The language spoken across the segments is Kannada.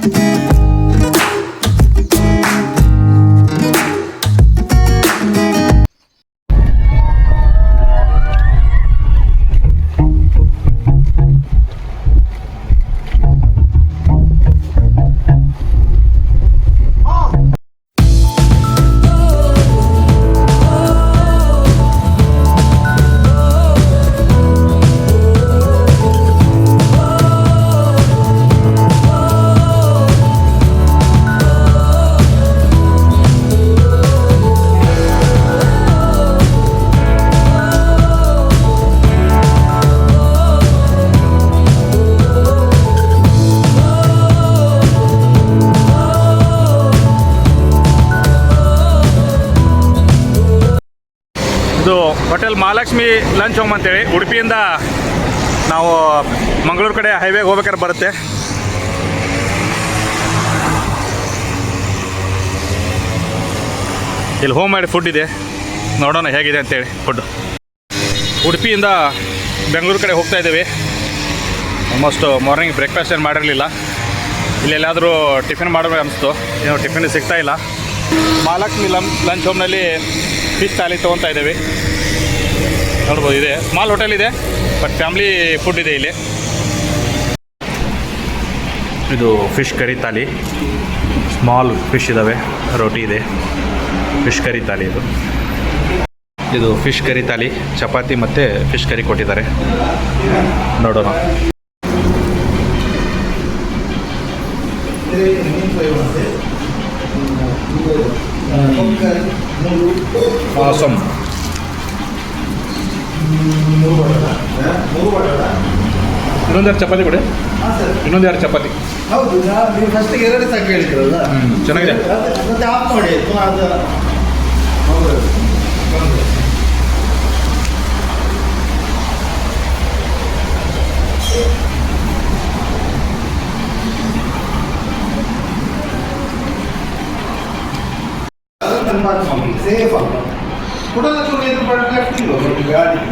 ಇದು ಹೋಟೆಲ್ ಮಹಾಲಕ್ಷ್ಮಿ ಲಂಚ್ ಹೋಮ್ ಅಂತೇಳಿ ಉಡುಪಿಯಿಂದ ನಾವು ಮಂಗಳೂರು ಕಡೆ ಹೈವೇಗೆ ಹೋಗ್ಬೇಕಾದ್ರೆ ಬರುತ್ತೆ. ಇಲ್ಲಿ ಹೋಮ್ ಮೇಡ್ ಫುಡ್ ಇದೆ, ನೋಡೋಣ ಹೇಗಿದೆ ಅಂತೇಳಿ ಫುಡ್. ಉಡುಪಿಯಿಂದ ಬೆಂಗಳೂರು ಕಡೆ ಹೋಗ್ತಾ ಇದ್ದೇವೆ. ಆಲ್ಮೋಸ್ಟ್ ಮಾರ್ನಿಂಗ್ ಬ್ರೇಕ್ಫಾಸ್ಟ್ ಏನು ಮಾಡಿರಲಿಲ್ಲ. ಇಲ್ಲೆಲ್ಲಾದರೂ ಟಿಫಿನ್ ಮಾಡಬೇಕು ಅನಿಸ್ತು, ಏನೋ ಟಿಫಿನ್ ಸಿಗ್ತಾ ಇಲ್ಲ. ಮಹಾಲಕ್ಷ್ಮಿ ಲಂಚ್ ಹೋಮ್ನಲ್ಲಿ ಫಿಶ್ ಥಾಲಿ ತೊಗೊತಾ ಇದ್ದೇವೆ. ನೋಡ್ಬೋದು, ಇದೆ ಸ್ಮಾಲ್ ಹೋಟೆಲ್ ಇದೆ, ಬಟ್ ಫ್ಯಾಮಿಲಿ ಫುಡ್ ಇದೆ ಇಲ್ಲಿ. ಇದು fish curry thali, small fish ಇದ್ದಾವೆ, ರೋಟಿ ಇದೆ, ಫಿಶ್ ಕರಿ ಥಾಲಿ ಇದು ಫಿಶ್ ಕರಿ ಥಾಲಿ, ಚಪಾತಿ ಮತ್ತು ಫಿಶ್ ಕರಿ ಕೊಟ್ಟಿದ್ದಾರೆ. ನೋಡೋಣ. ಆಸಮ್. ಇನ್ನೊಂದೆರಡು ಚಪಾತಿ ಕೊಡಿ. ಇನ್ನೊಂದೆರಡು ಚಪಾತಿ. ಹೌದು, ನೀವು ಫಸ್ಟಿಗೆ ಎರಡು ಸಾಕು ಹೇಳ್ತೀರಲ್ಲ. ಚೆನ್ನಾಗಿದೆ. ಮತ್ತೆ ಆಫ್ ಮಾಡಿ ಅದು.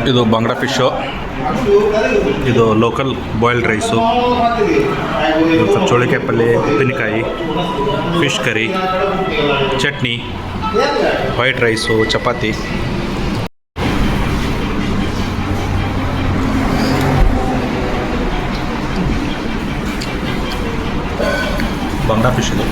ಇದು ಬಂಗ್ಡಾ ಫಿಶು, ಇದು ಲೋಕಲ್ ಬಾಯ್ಲ್ಡ್ ರೈಸು, ಚೋಳಿಕಾಯಿ ಪಲ್ಯ, ಉಪ್ಪಿನಕಾಯಿ, fish curry, chutney, white rice, chapati. Bangda fish ಇದು.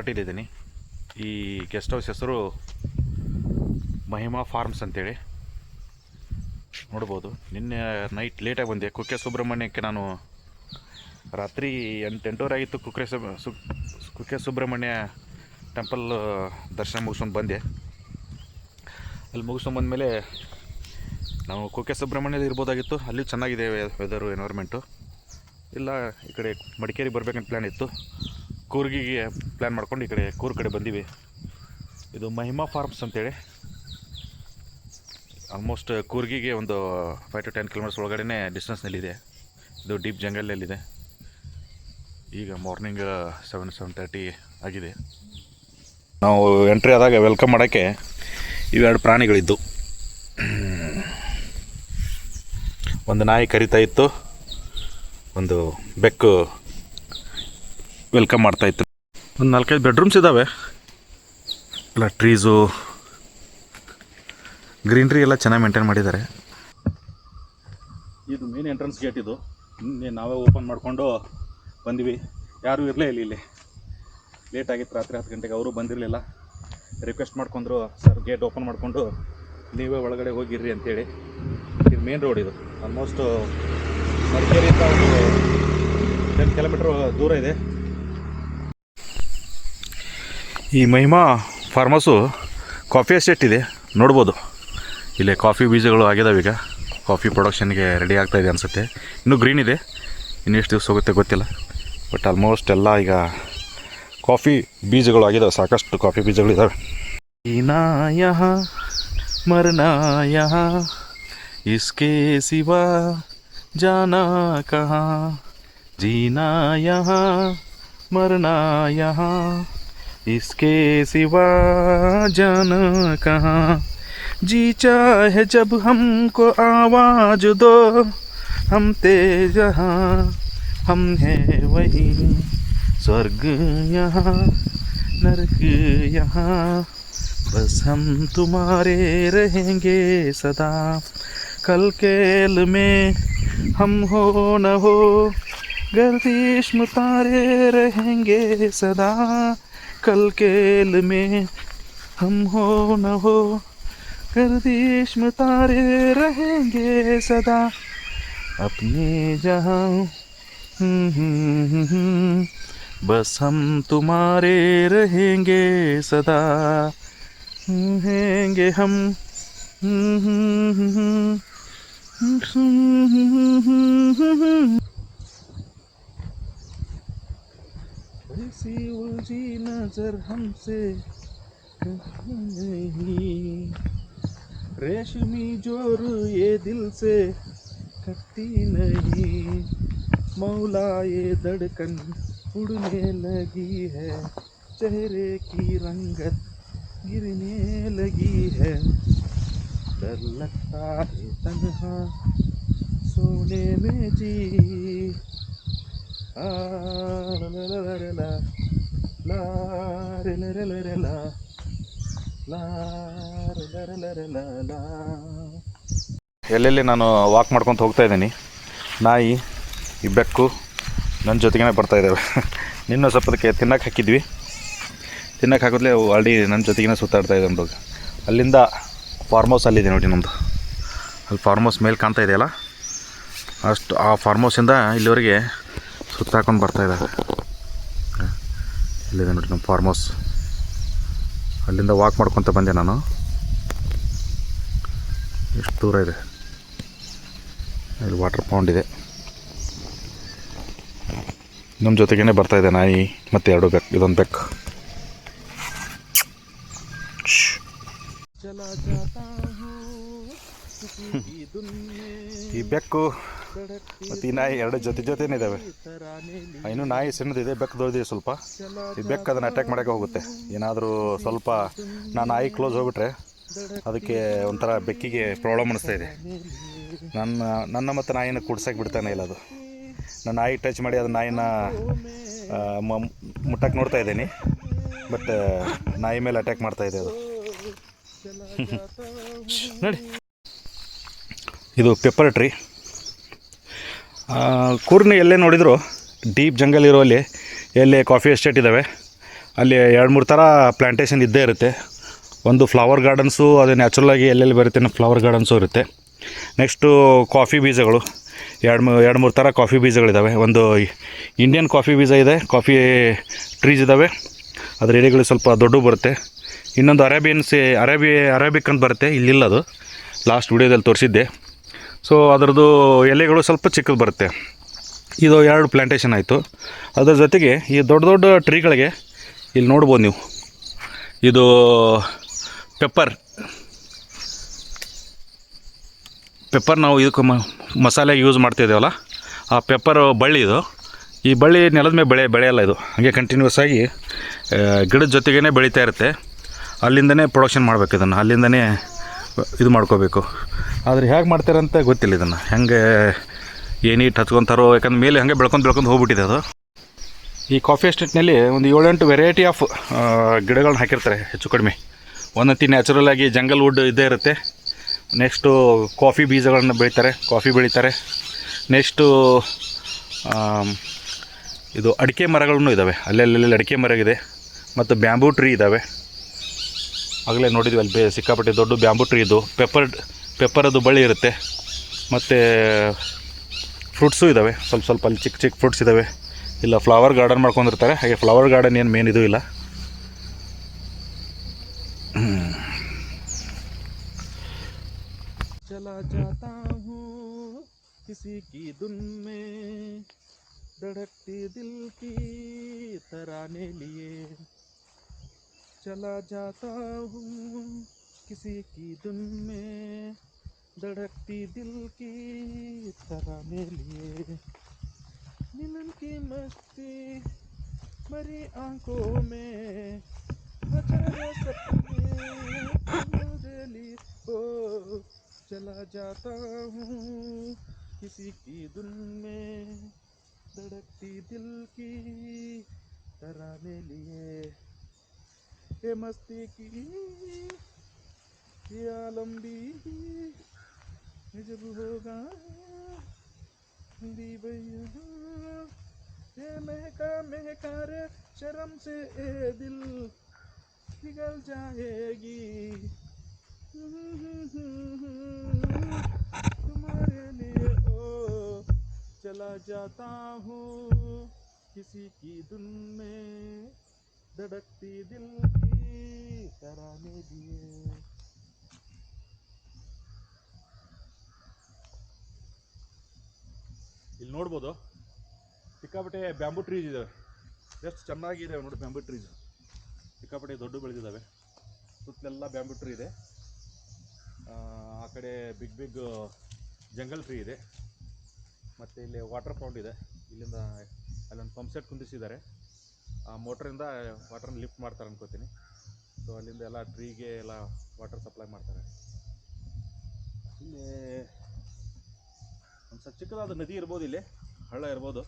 ಪ್ಲಾಟಿಲಿದ್ದೀನಿ. ಈ ಗೆಸ್ಟ್ ಹೌಸ್ ಹೆಸರು ಮಹಿಮಾ ಫಾರ್ಮ್ಸ್ ಅಂತೇಳಿ ನೋಡ್ಬೋದು. ನಿನ್ನೆ ನೈಟ್ ಲೇಟಾಗಿ ಬಂದೆ. ಕುಕ್ಕೆ ಸುಬ್ರಹ್ಮಣ್ಯಕ್ಕೆ ನಾನು ರಾತ್ರಿ 8-8:30 ಆಗಿತ್ತು. ಕುಕ್ಕೆ ಸುಬ್ರಹ್ಮಣ್ಯ ಟೆಂಪಲ್ ದರ್ಶನ ಮುಗಿಸ್ಕೊಂಡು ಬಂದೆ. ಅಲ್ಲಿ ಮುಗಿಸ್ಕೊಂಡು ಬಂದಮೇಲೆ ನಾವು ಕುಕ್ಕೆ ಸುಬ್ರಹ್ಮಣ್ಯದಲ್ಲಿ ಇರ್ಬೋದಾಗಿತ್ತು. ಅಲ್ಲಿ ಚೆನ್ನಾಗಿದೆ ವೆದರು, ಎನ್ವೈರ್ಮೆಂಟು. ಇಲ್ಲ ಈ ಕಡೆ ಮಡಿಕೇರಿ ಬರಬೇಕಂತ ಪ್ಲ್ಯಾನ್ ಇತ್ತು. ಕೂರ್ಗಿಗೆ ಪ್ಲ್ಯಾನ್ ಮಾಡ್ಕೊಂಡು ಈ ಕಡೆ ಕೂರ್ಗ್ ಕಡೆ ಬಂದೀವಿ. ಇದು ಮಹಿಮಾ ಫಾರ್ಮ್ಸ್ ಅಂತೇಳಿ ಆಲ್ಮೋಸ್ಟ್ ಕೂರ್ಗಿಗೆ ಒಂದು 5 to 10 ಕಿಲೋಮೀಟರ್ಸ್ ಒಳಗಡೆ ಡಿಸ್ಟೆನ್ಸ್ನಲ್ಲಿದೆ. ಇದು ಡೀಪ್ ಜಂಗಲಲ್ಲಿದೆ. ಈಗ ಮಾರ್ನಿಂಗ್ 7-7:30 ಆಗಿದೆ. ನಾವು ಎಂಟ್ರಿ ಆದಾಗ ವೆಲ್ಕಮ್ ಮಾಡೋಕ್ಕೆ ಇವೆರಡು ಪ್ರಾಣಿಗಳಿದ್ದು. ಒಂದು ನಾಯಿ ಕರಿತಾ ಇತ್ತು, ಒಂದು ಬೆಕ್ಕು ವೆಲ್ಕಮ್ ಮಾಡ್ತಾಯಿತ್ತು. ಒಂದು 4-5 ಬೆಡ್ರೂಮ್ಸ್ ಇದ್ದಾವೆ. ಎಲ್ಲ ಟ್ರೀಸು, ಗ್ರೀನ್ರಿ ಎಲ್ಲ ಚೆನ್ನಾಗಿ ಮೇಂಟೈನ್ ಮಾಡಿದ್ದಾರೆ. ಇದು ಮೇನ್ ಎಂಟ್ರೆನ್ಸ್ ಗೇಟ್. ಇದು ನಾವೇ ಓಪನ್ ಮಾಡಿಕೊಂಡು ಬಂದ್ವಿ. ಯಾರೂ ಇರಲೇ ಇಲ್ಲ ಇಲ್ಲಿ. ಲೇಟ್ ಆಗಿತ್ತು, ರಾತ್ರಿ 10 ಗಂಟೆಗೆ. ಅವರು ಬಂದಿರಲಿಲ್ಲ. ರಿಕ್ವೆಸ್ಟ್ ಮಾಡ್ಕೊಂಡ್ರು, ಸರ್ ಗೇಟ್ ಓಪನ್ ಮಾಡಿಕೊಂಡು ನೀವೇ ಒಳಗಡೆ ಹೋಗಿರ್ರಿ ಅಂತೇಳಿ. ಇದು ಮೇನ್ ರೋಡ್. ಇದು ಆಲ್ಮೋಸ್ಟ್ ಮಡಿಕೇರಿಯಿಂದ ಒಂದು 10 ಕಿಲೋಮೀಟ್ರ್ ದೂರ ಇದೆ. ಈ ಮಹಿಮಾ ಫಾರ್ಮಸು ಕಾಫಿ ಎಸ್ಟೇಟ್ ಇದೆ, ನೋಡ್ಬೋದು. ಇಲ್ಲೇ ಕಾಫಿ ಬೀಜಗಳು ಆಗಿದಾವೆ. ಈಗ ಕಾಫಿ ಪ್ರೊಡಕ್ಷನ್ಗೆ ರೆಡಿ ಆಗ್ತಾಯಿದೆ ಅನಿಸುತ್ತೆ. ಇನ್ನೂ ಗ್ರೀನ್ ಇದೆ, ಇನ್ನೆಷ್ಟು ದಿವಸ ಹೋಗುತ್ತೆ ಗೊತ್ತಿಲ್ಲ. ಬಟ್ ಆಲ್ಮೋಸ್ಟ್ ಎಲ್ಲ ಈಗ ಕಾಫಿ ಬೀಜಗಳು ಆಗಿದ್ದಾವೆ. ಸಾಕಷ್ಟು ಕಾಫಿ ಬೀಜಗಳಿದ್ದಾವೆ. ಜೀನಾ ಯಹಾ ಮರ್ನಾ ಯಹಾ ಇಸ್ಕೆ ಸಿವಾ ಜಾನಾ ಕಹಾ, ಜೀನಾ ಯಹಾ ಮರ್ನಾ ಯಹಾ इसके सिवा जाना कहाँ, जी चाहे जब हमको आवाज़ दो, हम थे जहाँ हम हैं वहीं, स्वर्ग यहाँ नरक यहाँ, बस हम तुम्हारे रहेंगे सदा, कल केल में हम हो न हो, गर्दिश में तारे रहेंगे सदा, कल केल में हम हो न हो, गर्दिश में तारे रहेंगे सदा, अपने जहाँ बस हम तुम्हारे रहेंगे सदा, रहेंगे हम ऐसी उलझी नजर हमसे नहीं, रेशमी जोर ये दिल से कटती नहीं, मौला ये धड़कन उड़ने लगी है, चेहरे की रंगत गिरने लगी है, डर लगता है तन्हा सोने में जी, ಎಲ್ಲೆಲ್ಲಿ ನಾನು ವಾಕ್ ಮಾಡ್ಕೊತ ಹೋಗ್ತಾ ಇದ್ದೀನಿ. ನಾಯಿ, ಈ ಬೆಕ್ಕು ನನ್ನ ಜೊತೆಗೇ ಬರ್ತಾ ಇದ್ದಾವೆ. ನಿನ್ನ ಸ್ವಲ್ಪ ಅದಕ್ಕೆ ತಿನ್ನಕ್ಕೆ ಹಾಕಿದ್ವಿ. ತಿನ್ನಕ್ಕೆ ಹಾಕಿದ್ಲೆ ಅವು ಆಲ್ರೆಡಿ ನನ್ನ ಜೊತೆಗೇ ಸುತ್ತಾಡ್ತಾ ಇದೆ. ನಮ್ಮದು ಅಲ್ಲಿಂದ ಫಾರ್ಮ್ ಹೌಸ್ ಅಲ್ಲಿದೆ ನೋಡಿ ನಮ್ಮದು. ಅಲ್ಲಿ ಫಾರ್ಮ್ ಹೌಸ್ ಮೇಲೆ ಕಾಣ್ತಾ ಇದೆಯಲ್ಲ, ಅಷ್ಟು ಆ ಫಾರ್ಮ್ ಹೌಸಿಂದ ಇಲ್ಲಿವರೆಗೆ ಸುತ್ತಾಕೊಂಡು ಬರ್ತಾಯಿದ್ದಾರೆ. ಇಲ್ಲಿದೆ ನೋಡಿ ನಮ್ಮ ಫಾರ್ಮ್ ಹೌಸ್. ಅಲ್ಲಿಂದ ವಾಕ್ ಮಾಡ್ಕೊತ ಬಂದೆ ನಾನು. ಎಷ್ಟು ದೂರ ಇದೆ. ಇಲ್ಲಿ ವಾಟರ್ ಪೌಂಡ್ ಇದೆ. ನಮ್ಮ ಜೊತೆಗೇ ಬರ್ತಾಯಿದೆ ನಾಯಿ ಮತ್ತು 2 ಬೆಕ್ಕು. ಇದೊಂದು ಬೆಕ್ಕು. ಈ ಬೆಕ್ಕು ಮತ್ತು ಈ ನಾಯಿ 2 ಜೊತೆನೇ ಇದ್ದಾವೆ. ಇನ್ನೂ ನಾಯಿ ಸಣ್ಣದಿದೆ, ಬೆಕ್ಕು ದೊಡ್ಡದಿದೆ ಸ್ವಲ್ಪ. ಈ ಬೆಕ್ಕು ಅದನ್ನು ಅಟ್ಯಾಕ್ ಮಾಡೋಕ್ಕೆ ಹೋಗುತ್ತೆ. ಏನಾದರೂ ಸ್ವಲ್ಪ ನಾನು ನಾಯಿ ಕ್ಲೋಸ್ ಹೋಗ್ಬಿಟ್ರೆ ಅದಕ್ಕೆ ಒಂಥರ ಬೆಕ್ಕಿಗೆ ಪ್ರಾಬ್ಲಮ್ ಅನ್ನಿಸ್ತಾ ಇದೆ. ನನ್ನ ಮತ್ತು ನಾಯಿನ ಕೂಡ್ಸಕ್ಕೆ ಬಿಡ್ತಾನೆ ಇಲ್ಲ ಅದು. ನಾನು ನಾಯಿ ಟಚ್ ಮಾಡಿ ಅದು ನಾಯಿನ ಮುಟ್ಟಕ್ಕೆ ನೋಡ್ತಾ ಇದ್ದೀನಿ, ಬಟ್ ನಾಯಿ ಮೇಲೆ ಅಟ್ಯಾಕ್ ಮಾಡ್ತಾ ಇದೆ ಅದು. ನೋಡಿ, ಇದು ಪೆಪ್ಪರ್ ಟ್ರೀ. ಕೂರ್ಗ್ನ ಎಲ್ಲೇ ನೋಡಿದ್ರು ಡೀಪ್ ಜಂಗಲ್ ಇರೋಲ್ಲಿ ಎಲ್ಲೇ ಕಾಫಿ ಎಸ್ಟೇಟ್ ಇದ್ದಾವೆ. ಅಲ್ಲಿ 2-3 ಥರ ಪ್ಲ್ಯಾಂಟೇಷನ್ ಇದ್ದೇ ಇರುತ್ತೆ. ಒಂದು ಫ್ಲವರ್ ಗಾರ್ಡನ್ಸು, ಅದು ನ್ಯಾಚುರಲಾಗಿ ಎಲ್ಲೆಲ್ಲಿ ಬರುತ್ತೆ ಅನ್ನೋ ಫ್ಲವರ್ ಗಾರ್ಡನ್ಸು ಇರುತ್ತೆ. ನೆಕ್ಸ್ಟು ಕಾಫಿ ಬೀಜಗಳು, 2-3 ಥರ ಕಾಫಿ ಬೀಜಗಳಿದ್ದಾವೆ. ಒಂದು ಇಂಡಿಯನ್ ಕಾಫಿ ಬೀಜ ಇದೆ, ಕಾಫಿ ಟ್ರೀಸ್ ಇದ್ದಾವೆ, ಅದರ ಎಲೆಗಳು ಸ್ವಲ್ಪ ದೊಡ್ಡ ಬರುತ್ತೆ. ಇನ್ನೊಂದು ಅರೇಬಿಕ್ ಅಂತ ಬರುತ್ತೆ, ಇಲ್ಲಿಲ್ಲ, ಅದು ಲಾಸ್ಟ್ ವಿಡಿಯೋದಲ್ಲಿ ತೋರಿಸಿದ್ದೆ. ಸೊ ಅದರದ್ದು ಎಲೆಗಳು ಸ್ವಲ್ಪ ಚಿಕ್ಕದು ಬರುತ್ತೆ. ಇದು 2 ಪ್ಲ್ಯಾಂಟೇಷನ್ ಆಯಿತು. ಅದರ ಜೊತೆಗೆ ಈ ದೊಡ್ಡ ದೊಡ್ಡ ಟ್ರೀಗಳಿಗೆ ಇಲ್ಲಿ ನೋಡ್ಬೋದು ನೀವು, ಇದು ಪೆಪ್ಪರ್ ನಾವು ಇದಕ್ಕೆ ಮಸಾಲೆಗೆ ಯೂಸ್ ಮಾಡ್ತಿದ್ದೇವಲ್ಲ, ಆ ಪೆಪ್ಪರ್ ಬಳ್ಳಿ ಇದು. ಈ ಬಳ್ಳಿ ನೆಲದ ಮೇಲೆ ಬೆಳೆಯಲ್ಲ, ಇದು ಹಾಗೆ ಕಂಟಿನ್ಯೂಸ್ ಆಗಿ ಗಿಡದ ಜೊತೆಗೇ ಬೆಳೀತಾ ಇರುತ್ತೆ. ಅಲ್ಲಿಂದನೇ ಪ್ರೊಡಕ್ಷನ್ ಮಾಡಬೇಕು, ಇದನ್ನು ಅಲ್ಲಿಂದನೇ ಇದು ಮಾಡ್ಕೋಬೇಕು. ಆದರೆ ಹೇಗೆ ಮಾಡ್ತಾರಂತ ಗೊತ್ತಿಲ್ಲ, ಇದನ್ನು ಹೆಂಗೆ ಏನಿಟ್ಟು ಹಚ್ಕೊತಾರೋ, ಯಾಕಂದ್ರೆ ಮೇಲೆ ಹಾಗೆ ಬೆಳ್ಕೊಂಡು ಹೋಗ್ಬಿಟ್ಟಿದೆ ಅದು. ಈ ಕಾಫಿ ಎಸ್ಟೇಟ್ನಲ್ಲಿ ಒಂದು 7-8 ವೆರೈಟಿ ಆಫ್ ಗಿಡಗಳನ್ನ ಹಾಕಿರ್ತಾರೆ ಹೆಚ್ಚು ಕಡಿಮೆ. ಒಂದೊಂದು ನ್ಯಾಚುರಲಾಗಿ ಜಂಗಲ್ ವುಡ್ ಇದ್ದೇ ಇರುತ್ತೆ. ನೆಕ್ಸ್ಟು ಕಾಫಿ ಬೀಜಗಳನ್ನು ಬೆಳೀತಾರೆ. ನೆಕ್ಸ್ಟು ಇದು ಅಡಿಕೆ ಮರಗಳೂ ಇದ್ದಾವೆ, ಅಲ್ಲೆಲ್ಲೆಲ್ಲಿ ಅಡಿಕೆ ಮರ ಇದೆ. ಮತ್ತು ಬ್ಯಾಂಬೂ ಟ್ರೀ ಇದ್ದಾವೆ, ಆಗಲೇ ನೋಡಿದ್ವಿ ಅಲ್ಲಿ ಸಿಕ್ಕಾಪಟ್ಟೆ ದೊಡ್ಡ ಬ್ಯಾಂಬೂ ಟ್ರೀ. ಇದು ಪೆಪ್ಪರದ್ದು ಬಳ್ಳಿ ಇರುತ್ತೆ. ಮತ್ತು ಫ್ರೂಟ್ಸು ಇದ್ದಾವೆ, ಸ್ವಲ್ಪ ಅಲ್ಲಿ ಚಿಕ್ಕ ಫ್ರೂಟ್ಸ್ ಇದ್ದಾವೆ. ಇಲ್ಲ ಫ್ಲವರ್ ಗಾರ್ಡನ್ ಮಾಡ್ಕೊಂಡಿರ್ತಾರೆ, ಹಾಗೆ ಫ್ಲವರ್ ಗಾರ್ಡನ್ ಏನು ಮೇನ್ ಇದು ಇಲ್ಲ. चला जाता हूँ किसी की धुन में, धड़कती दिल की तराने लिए. चला जाता हूँ किसी की धुन में, धड़कती दिल की तराने लिए. मिलन की मस्ती मरी आंखों में, हजारों सपने मुझे लिए. ओ चला जाता हूँ किसी की धुन में, धड़कती दिल की तराने लिए. ये मस्ती की ये आलम भी जब होगा दी भैया, ये महका रे शर्म से ए दिल पिघल जाएगी. तुम्हारे लिए ओ चला जाता हूँ किसी की धुन में, धड़कती दिल की तराने लिए. ಇಲ್ಲಿ ನೋಡ್ಬೋದು ಸಿಕ್ಕಾಪಟ್ಟೆ ಬ್ಯಾಂಬೂ ಟ್ರೀಸ್ ಇದ್ದಾವೆ. ಎಷ್ಟು ಚೆನ್ನಾಗಿದ್ದಾವೆ ನೋಡಿ, ಬ್ಯಾಂಬೂ ಟ್ರೀಸ್ ಸಿಕ್ಕಾಪಟ್ಟೆ ದೊಡ್ಡ ಬೆಳೆದಿದ್ದಾವೆ. ಸುತ್ತಲೆಲ್ಲ ಬ್ಯಾಂಬೂ ಟ್ರೀ ಇದೆ. ಆ ಕಡೆ ಬಿಗ್ ಜಂಗಲ್ ಟ್ರೀ ಇದೆ. ಮತ್ತು ಇಲ್ಲಿ ವಾಟರ್ ಪೌಂಡ್ ಇದೆ. ಇಲ್ಲಿಂದ ಅಲ್ಲೊಂದು ಪಂಪ್ ಸೆಟ್ ಕುಂದಿಸಿದ್ದಾರೆ. ಆ ಮೋಟ್ರಿಂದ ವಾಟರ್ನ ಲಿಫ್ಟ್ ಮಾಡ್ತಾರೆ ಅನ್ಕೋತೀನಿ. ಸೊ ಅಲ್ಲಿಂದ ಎಲ್ಲ ಟ್ರೀಗೆ ಎಲ್ಲ ವಾಟರ್ ಸಪ್ಲೈ ಮಾಡ್ತಾರೆ. ಇಲ್ಲಿ ಒಂದು ಚಿಕ್ಕದಾದ ನದಿ ಇರ್ಬೋದು, ಇಲ್ಲಿ ಹಳ್ಳ ಇರ್ಬೋದು.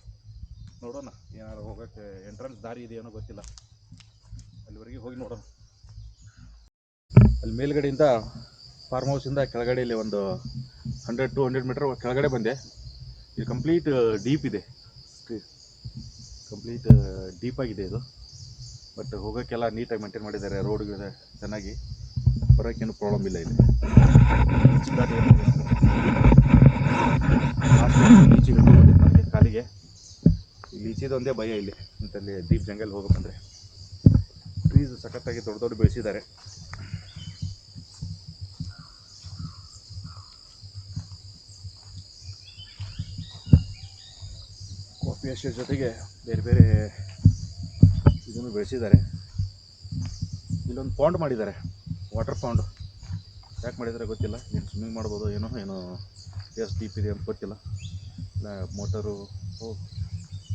ನೋಡೋಣ, ಏನಾದ್ರು ಹೋಗೋಕ್ಕೆ ಎಂಟ್ರೆನ್ಸ್ ದಾರಿ ಇದೆಯೇನೋ ಗೊತ್ತಿಲ್ಲ. ಅಲ್ಲಿವರೆಗೆ ಹೋಗಿ ನೋಡೋಣ. ಅಲ್ಲಿ ಮೇಲ್ಗಡೆಯಿಂದ ಫಾರ್ಮ್ ಹೌಸಿಂದ ಕೆಳಗಡೆಯಲ್ಲಿ ಒಂದು 100-200 ಮೀಟರ್ ಕೆಳಗಡೆ ಬಂದೆ. ಇದು ಕಂಪ್ಲೀಟ್ ಡೀಪ್ ಇದೆ, ಕಂಪ್ಲೀಟ್ ಡೀಪಾಗಿದೆ ಇದು. ಬಟ್ ಹೋಗೋಕ್ಕೆಲ್ಲ ನೀಟಾಗಿ ಮೇಂಟೈನ್ ಮಾಡಿದ್ದಾರೆ, ರೋಡ್ಗಳು ಚೆನ್ನಾಗಿ, ಬರೋಕ್ಕೇನು ಪ್ರಾಬ್ಲಮ್ ಇಲ್ಲ ಇಲ್ಲಿ. ಈಚೆಗೆ ನನಗೆ ಕಾಲಿಗೆ ಇಲ್ಲಿ ಈಚಿದೊಂದೇ ಭಯ ಇಲ್ಲಿ ಅಂತಲ್ಲಿ ಡೀಪ್ ಜಂಗಲ್ ಹೋಗ್ಬೇಕಂದ್ರೆ. ಟ್ರೀಸ್ ಸಖತ್ತಾಗಿ ದೊಡ್ಡ ಬೆಳೆಸಿದ್ದಾರೆ. ಕಾಫಿ ಎಸ್ಟೇಟ್ ಜೊತೆಗೆ ಬೇರೆ ಬೇರೆ ಇದನ್ನು ಬೆಳೆಸಿದ್ದಾರೆ. ಇಲ್ಲೊಂದು ಪಾಂಡ್ ಮಾಡಿದ್ದಾರೆ, ವಾಟರ್ ಪಾಂಡ್. ಯಾಕೆ ಮಾಡಿದ್ದಾರೆ ಗೊತ್ತಿಲ್ಲ. ಏನು ಸ್ವಿಮ್ಮಿಂಗ್ ಮಾಡ್ಬೋದು ಏನೋ ಎಷ್ಟು ಡೀಪ್ ಇದೆ ಅಂತ ಗೊತ್ತಿಲ್ಲ. ಇಲ್ಲ ಮೋಟರು,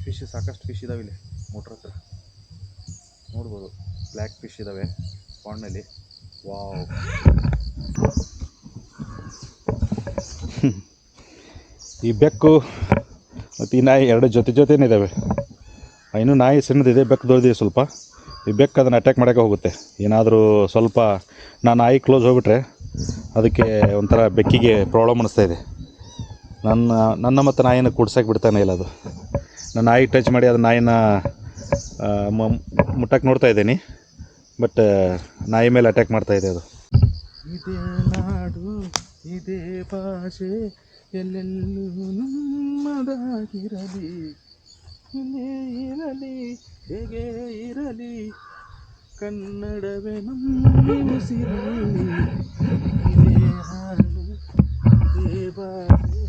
ಫಿಶ್, ಸಾಕಷ್ಟು ಫಿಶ್ ಇದ್ದಾವೆ ಇಲ್ಲಿ ಮೋಟ್ರ್ ಹತ್ರ ನೋಡ್ಬೋದು. ಬ್ಲ್ಯಾಕ್ ಫಿಶ್ ಇದ್ದಾವೆ ಪಾಂಡ್ನಲ್ಲಿ. ವಾವ್, ಈ ಬೆಕ್ಕು ಮತ್ತು ಈ ನಾಯಿ ಎರಡು ಜೊತೆನೇ ಇದ್ದಾವೆ. ಇನ್ನೂ ನಾಯಿ ಸಣ್ಣದಿದೆ, ಬೆಕ್ಕು ದೊಡ್ಡದಿದೆ ಸ್ವಲ್ಪ. ಈ ಬೆಕ್ಕು ಅದನ್ನು ಅಟ್ಯಾಕ್ ಮಾಡೋಕ್ಕೆ ಹೋಗುತ್ತೆ. ಏನಾದರೂ ಸ್ವಲ್ಪ ನಾನು ನಾಯಿ ಕ್ಲೋಸ್ ಹೋಗ್ಬಿಟ್ರೆ ಅದಕ್ಕೆ ಒಂಥರ ಬೆಕ್ಕಿಗೆ ಪ್ರಾಬ್ಲಮ್ ಅನ್ನಿಸ್ತಾ ಇದೆ. ನನ್ನ ಮತ್ತು ನಾಯಿನ ಕೂಡ್ಸೋಕೆ ಬಿಡ್ತಾನೆ ಇಲ್ಲ ಅದು. ನಾನು ನಾಯಿ ಟಚ್ ಮಾಡಿ ಅದು ನಾಯಿನ ಮುಟ್ಟಕ್ಕೆ ನೋಡ್ತಾ ಇದ್ದೀನಿ, ಬಟ್ ನಾಯಿ ಮೇಲೆ ಅಟ್ಯಾಕ್ ಮಾಡ್ತಾ ಇದೆ ಅದು. ಇದೇ ನಾಡು ಇದೇ ಭಾಷೆ ಎಲ್ಲೆಲ್ಲೂ ನಮ್ಮದಾಗಿರಲಿ, ಇಲ್ಲೇ ಇರಲಿ ಹೇಗೆ ಇರಲಿ, ಕನ್ನಡವೇ ನಮ್ಮ ಉಸಿರಲಿ. ಇದೇ ಹಾಡು ಇದೇ ಭಾಷೆ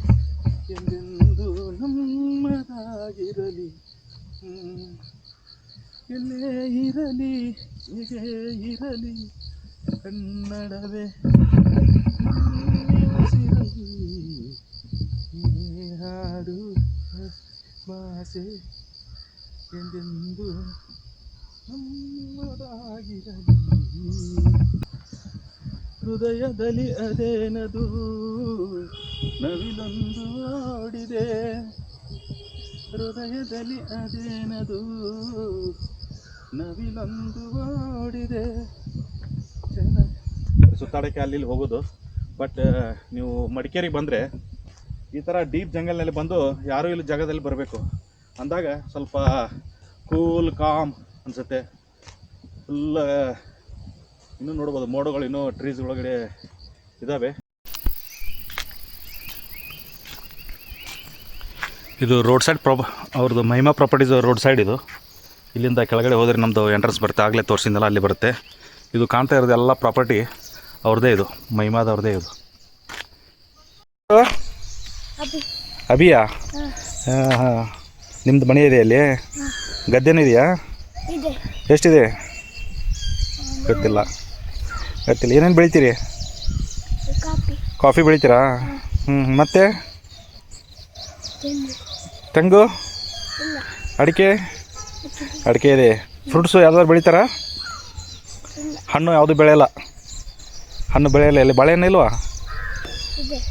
ಎಲ್ಲೆಂದೂ ನಮ್ಮದಾಗಿರಲಿ, ಎಲ್ಲೇ ಇರಲಿ ಹೇಗೆ ಇರಲಿ, ಕನ್ನಡವೇ ಉಸಿರಲಿ. ಇದೇ ಹಾಡು ಭಾಷೆ ಎಂದೆಂದು ನಮ್ಮದಾಗಿರಲಿ. ಹೃದಯದಲ್ಲಿ ಅದೇನದು ನವಿಲೊಂದು ಓಡಿದೆ, ಹೃದಯದಲ್ಲಿ ಅದೇನದು ನವಿಲೊಂದು ಓಡಿದೆ. ಸುತ್ತಾಡೋಕ್ಕೆ ಅಲ್ಲಿ ಹೋಗೋದು. ಬಟ್ ನೀವು ಮಡಿಕೇರಿಗೆ ಬಂದರೆ ಈ ಥರ ಡೀಪ್ ಜಂಗಲ್ನಲ್ಲಿ ಬಂದು ಯಾರೂ ಇಲ್ಲಿ ಜಾಗದಲ್ಲಿ ಬರಬೇಕು ಅಂದಾಗ ಸ್ವಲ್ಪ ಕೂಲ್ ಕಾಮ್ ಅನಿಸುತ್ತೆ. ಫುಲ್ ಇನ್ನೂ ನೋಡ್ಬೋದು, ಮೋಡಗಳು ಇನ್ನೂ ಟ್ರೀಸ್ ಒಳಗಡೆ ಇದ್ದಾವೆ. ಇದು ರೋಡ್ ಸೈಡ್ ಅವ್ರದ್ದು ಮಹಿಮಾ ಪ್ರಾಪರ್ಟೀಸ್ ರೋಡ್ ಸೈಡ್ ಇದು. ಇಲ್ಲಿಂದ ಕೆಳಗಡೆ ಹೋದರೆ ನಮ್ಮದು ಎಂಟ್ರೆನ್ಸ್ ಬರುತ್ತೆ, ಆಗಲೇ ತೋರಿಸಿದ್ನಲ್ಲ ಅಲ್ಲಿ ಬರುತ್ತೆ. ಇದು ಕಾಣ್ತಾ ಇರೋದು ಎಲ್ಲ ಪ್ರಾಪರ್ಟಿ ಅವ್ರದ್ದೇ, ಇದು ಮಹಿಮಾದವ್ರದ್ದೇ ಇದು. ಅಭಿಯಾ? ಹಾಂ ಹಾಂ. ನಿಮ್ಮದು ಮನೆ ಇದೆ ಅಲ್ಲಿ? ಗದ್ದೆನೂ ಇದೆಯಾ? ಎಷ್ಟಿದೆ? ಗೊತ್ತಿಲ್ಲ. ಏನೇನು ಬೆಳಿತೀರಿ? ಕಾಫಿ ಬೆಳಿತೀರಾ? ಮತ್ತೆ ತೆಂಗು, ಅಡಿಕೆ ಇದೆ. ಫ್ರೂಟ್ಸು ಯಾವ್ದಾದ್ರು ಬೆಳಿತಾರಾ? ಹಣ್ಣು ಯಾವುದು ಬೆಳೆಯಲ್ಲ? ಇಲ್ಲಿ ಬಾಳೆಹಣ್ಣು ಇಲ್ವಾ?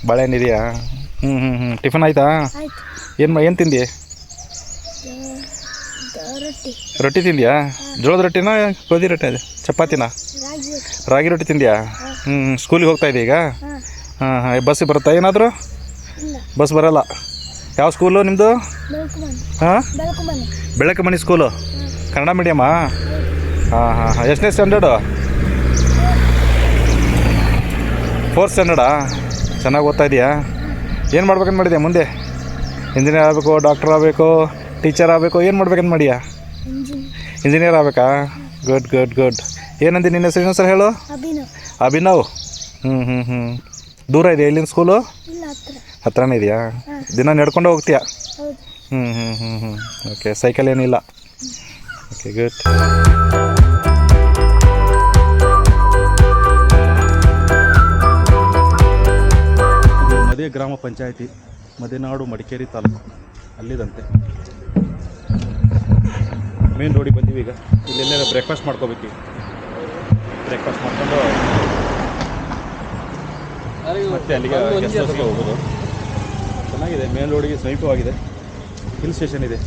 ಬಾಳೆಹಣ್ಣು ಇದೆಯಾ? ಟಿಫನ್ ಆಯಿತಾ? ಏನು ತಿಂದಿ? ರೊಟ್ಟಿ ತಿಂದ್ಯಾ? ಜೋಳದ ರೊಟ್ಟಿನಾ ಗೋಧಿ ರೊಟ್ಟಿ? ಅದೇ ಚಪಾತಿನಾ? ರಾಗಿ ರೊಟ್ಟಿ ತಿಂದ್ಯಾ? ಸ್ಕೂಲಿಗೆ ಹೋಗ್ತಾ ಇದೆಯಾ ಈಗ? ಹಾಂ. ಬಸ್ ಬರುತ್ತಾ ಏನಾದರೂ? ಬಸ್ ಬರೋಲ್ಲ. ಯಾವ ಸ್ಕೂಲು ನಿಮ್ಮದು? ಹಾಂ, ಬೆಳಕುಮನಿ ಸ್ಕೂಲು. ಕನ್ನಡ ಮೀಡಿಯಮಾ? ಹಾಂ. ಎಷ್ಟನೇ ಸ್ಟ್ಯಾಂಡರ್ಡು? 4th ಸ್ಟ್ಯಾಂಡರ್ಡಾ? ಚೆನ್ನಾಗಿ ಓದ್ತಾ ಇದೆಯಾ? ಏನು ಮಾಡ್ಬೇಕಂತ ಮಾಡಿದ್ಯಾ ಮುಂದೆ? ಇಂಜಿನಿಯರ್ ಆಗಬೇಕು, ಡಾಕ್ಟರ್ ಆಗಬೇಕು, ಟೀಚರ್ ಆಗಬೇಕು, ಏನು ಮಾಡ್ಬೇಕಂತ ಮಾಡಿಯಾ? ಇಂಜಿನಿಯರ್ ಆಗಬೇಕಾ? ಗುಡ್. ಏನಂದು ನಿನ್ನ ಹೆಸರು ಸರ್ ಹೇಳು? ಅಭಿನವ್. ದೂರ ಇದೆಯಾ ಇಲ್ಲಿಂದ ಸ್ಕೂಲು? ಹತ್ರನೇ ಇದೆಯಾ? ದಿನ ನಡ್ಕೊಂಡು ಹೋಗ್ತೀಯಾ? ಓಕೆ. ಸೈಕಲ್ ಏನಿಲ್ಲ? Okay, good. ಮದೆ ಗ್ರಾಮ ಪಂಚಾಯಿತಿ, ಮದೆನಾಡು, ಮಡಿಕೇರಿ ತಾಲೂಕು, ಅಲ್ಲಿದಂತೆ. ಮೇನ್ ರೋಡಿಗೆ ಬಂದೀವಿ ಈಗ. ಇಲ್ಲೆಲ್ಲ ಬ್ರೇಕ್ಫಾಸ್ಟ್ ಮಾಡ್ಕೋಬೇಕು. ಬ್ರೇಕ್ಫಾಸ್ಟ್ ಮಾಡ್ಕೊಂಡು ಮತ್ತೆ ಅಲ್ಲಿಗೆ ಗೆಸ್ಟ್ ಹೌಸ್ಗೆ ಹೋಗೋದು. ಚೆನ್ನಾಗಿದೆ, ಮೇನ್ ರೋಡಿಗೆ ಸಮೀಪವಾಗಿದೆ. ಹಿಲ್ ಸ್ಟೇಷನ್ ಇದೆ.